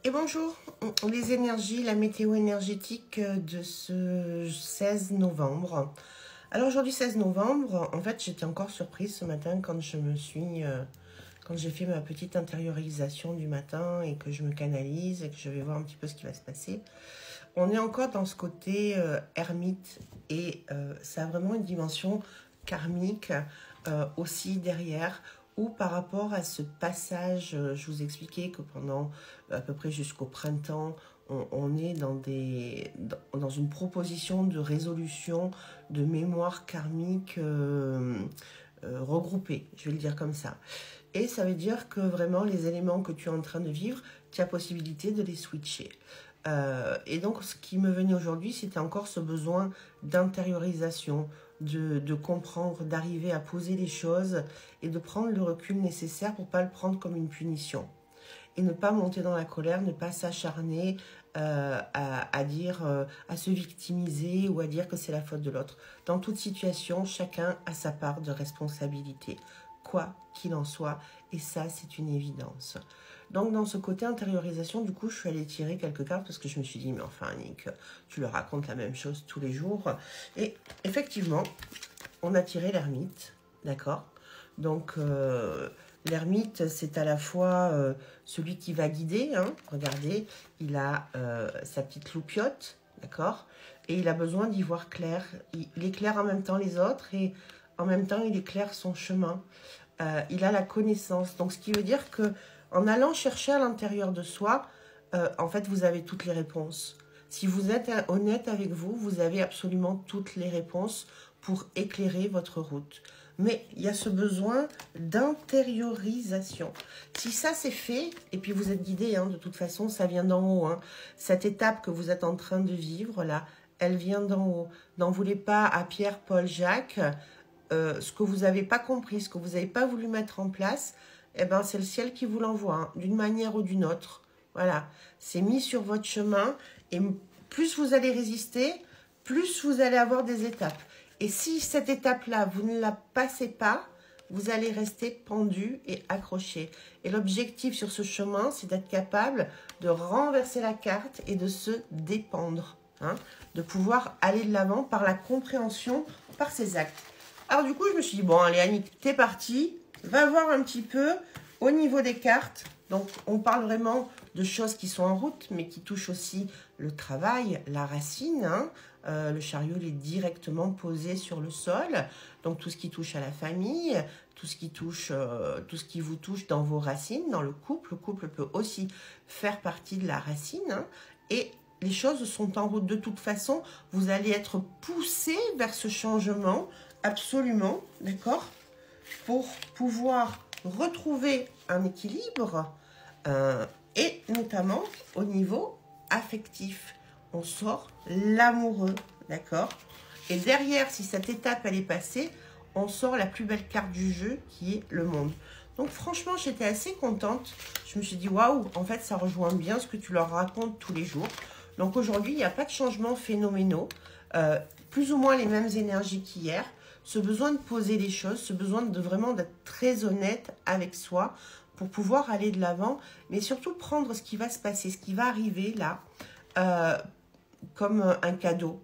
Et bonjour, les énergies, la météo énergétique de ce 16 novembre. Alors aujourd'hui 16 novembre, en fait j'étais encore surprise ce matin quand quand j'ai fait ma petite intériorisation du matin et que je me canalise et que je vais voir un petit peu ce qui va se passer. On est encore dans ce côté ermite et ça a vraiment une dimension karmique aussi derrière, ou par rapport à ce passage, je vous expliquais que pendant à peu près jusqu'au printemps, on est dans une proposition de résolution de mémoire karmique regroupée, je vais le dire comme ça. Et ça veut dire que vraiment les éléments que tu es en train de vivre, tu as possibilité de les switcher. Et donc ce qui me venait aujourd'hui, c'était encore ce besoin d'intériorisation, de comprendre, d'arriver à poser les choses et de prendre le recul nécessaire pour ne pas le prendre comme une punition. Et ne pas monter dans la colère, ne pas s'acharner à se victimiser ou à dire que c'est la faute de l'autre. Dans toute situation, chacun a sa part de responsabilité, quoi qu'il en soit, et ça c'est une évidence. Donc dans ce côté intériorisation, du coup je suis allée tirer quelques cartes parce que je me suis dit mais enfin Annick, tu leur racontes la même chose tous les jours. Et effectivement, on a tiré l'ermite, d'accord. Donc l'ermite c'est à la fois celui qui va guider, hein. Regardez, il a sa petite loupiote, d'accord. Et il a besoin d'y voir clair, il éclaire en même temps les autres et en même temps il éclaire son chemin. Il a la connaissance, donc ce qui veut dire que en allant chercher à l'intérieur de soi, en fait, vous avez toutes les réponses. Si vous êtes honnête avec vous, vous avez absolument toutes les réponses pour éclairer votre route. Mais il y a ce besoin d'intériorisation. Si ça c'est fait, et puis vous êtes guidé, hein, de toute façon, ça vient d'en haut. Hein. Cette étape que vous êtes en train de vivre, là, elle vient d'en haut. N'en voulez pas à Pierre, Paul, Jacques. Ce que vous n'avez pas compris, ce que vous n'avez pas voulu mettre en place, eh ben, c'est le ciel qui vous l'envoie, hein, d'une manière ou d'une autre. Voilà, c'est mis sur votre chemin et plus vous allez résister, plus vous allez avoir des étapes. Et si cette étape-là, vous ne la passez pas, vous allez rester pendu et accroché. Et l'objectif sur ce chemin, c'est d'être capable de renverser la carte et de se dépendre, hein, de pouvoir aller de l'avant par la compréhension, par ses actes. Alors du coup, je me suis dit, bon, allez Annick, t'es partie. Va voir un petit peu au niveau des cartes. Donc, on parle vraiment de choses qui sont en route, mais qui touchent aussi le travail, la racine. Hein. Le chariot, il est directement posé sur le sol. Donc, tout ce qui touche à la famille, tout ce qui vous touche dans vos racines, dans le couple. Le couple peut aussi faire partie de la racine. Hein. Et les choses sont en route de toute façon. Vous allez être poussé vers ce changement, absolument, d'accord ? Pour pouvoir retrouver un équilibre et notamment au niveau affectif. On sort l'amoureux, d'accord? Et derrière, si cette étape elle est passée, on sort la plus belle carte du jeu qui est le monde. Donc franchement, j'étais assez contente. Je me suis dit, waouh, en fait, ça rejoint bien ce que tu leur racontes tous les jours. Donc aujourd'hui, il n'y a pas de changements phénoménaux, plus ou moins les mêmes énergies qu'hier. Ce besoin de poser les choses, ce besoin de vraiment d'être très honnête avec soi pour pouvoir aller de l'avant, mais surtout prendre ce qui va se passer, ce qui va arriver là, comme un cadeau.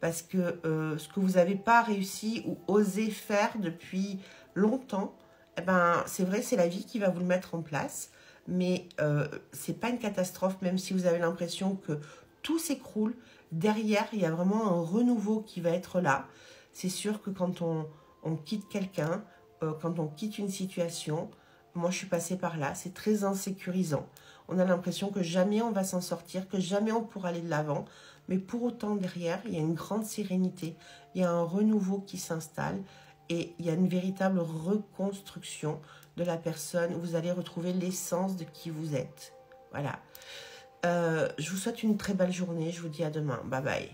Parce que ce que vous n'avez pas réussi ou osé faire depuis longtemps, eh ben, c'est vrai, c'est la vie qui va vous le mettre en place, mais ce n'est pas une catastrophe, même si vous avez l'impression que tout s'écroule. Derrière, il y a vraiment un renouveau qui va être là. C'est sûr que quand on quitte quelqu'un, quand on quitte une situation, moi je suis passée par là, c'est très insécurisant. On a l'impression que jamais on va s'en sortir, que jamais on pourra aller de l'avant. Mais pour autant, derrière, il y a une grande sérénité, il y a un renouveau qui s'installe et il y a une véritable reconstruction de la personne. Vous allez retrouver l'essence de qui vous êtes. Voilà. Je vous souhaite une très belle journée. Je vous dis à demain. Bye bye.